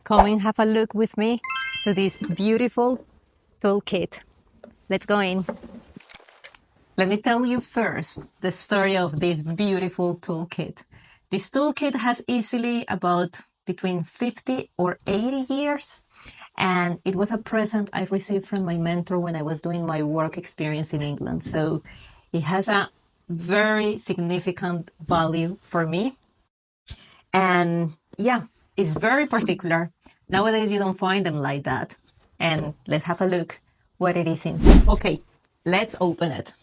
Come and have a look with me to this beautiful toolkit. Let's go in. Let me tell you first the story of this beautiful toolkit. This toolkit has easily about between 50 or 80 years, and it was a present I received from my mentor when I was doing my work experience in England. So it has a very significant value for me. And yeah, it's very particular. Nowadays, you don't find them like that. And let's have a look what it is inside. Okay, let's open it.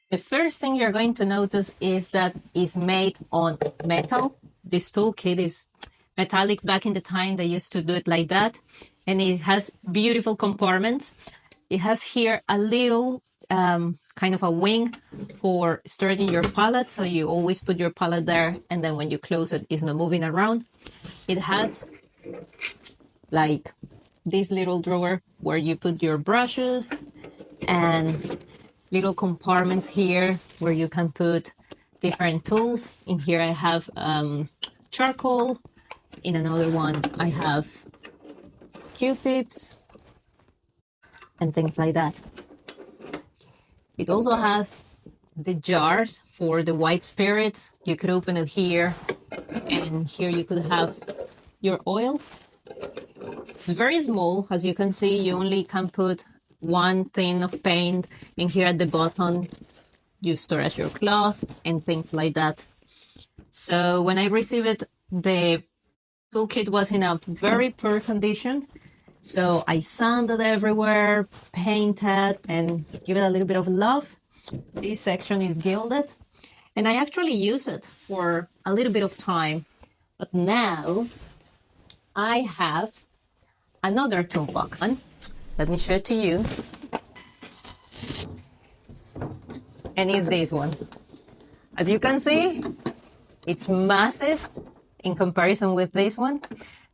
The first thing you're going to notice is that it's made on metal. This toolkit is metallic. Back in the time, they used to do it like that. And it has beautiful compartments. It has here a little kind of a wing for storing your palette. So you always put your palette there. And then when you close it, it's not moving around. It has like this little drawer where you put your brushes and little compartments here where you can put different tools. In here I have charcoal. In another one I have Q-tips and things like that. It also has the jars for the white spirits. You could open it here, and here you could have your oils. It's very small. As you can see, you only can put one tin of paint. And here at the bottom, you store as your cloth and things like that. So when I received it, the toolkit was in a very poor condition. So I sanded everywhere, painted, and give it a little bit of love. This section is gilded. And I actually use it for a little bit of time. But now I have another toolbox. Let me show it to you. And it's this one. As you can see, it's massive in comparison with this one.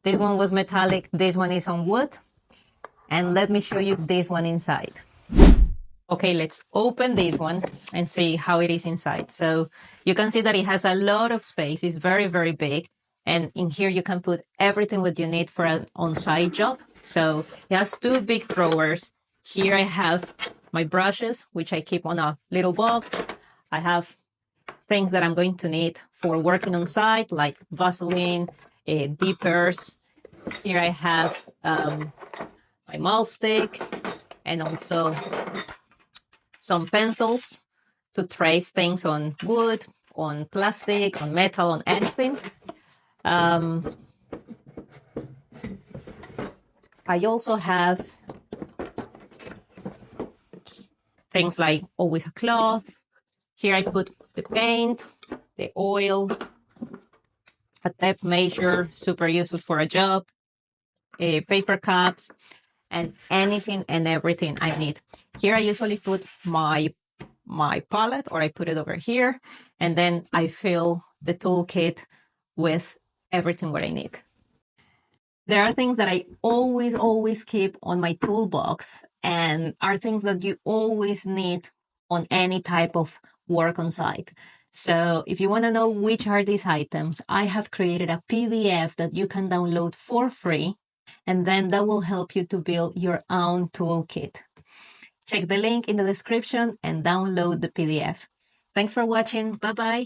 This one was metallic, this one is on wood. And let me show you this one inside. Okay, let's open this one and see how it is inside. So you can see that it has a lot of space. It's very, very big. And in here you can put everything what you need for an on-site job. So it has two big drawers. Here I have my brushes, which I keep on a little box. I have things that I'm going to need for working on site, like Vaseline, dippers. Here I have my malt stick and also some pencils to trace things on wood, on plastic, on metal, on anything. I also have things like always a cloth. Here I put the paint, the oil, a tape measure, super useful for a job, paper cups, and anything and everything I need. Here I usually put my palette, or I put it over here, and then I fill the toolkit with everything what I need. There are things that I always keep on my toolbox, and are things that you always need on any type of work on site. So if you want to know which are these items, I have created a PDF that you can download for free, and then that will help you to build your own toolkit. Check the link in the description and download the PDF. Thanks for watching. Bye-bye.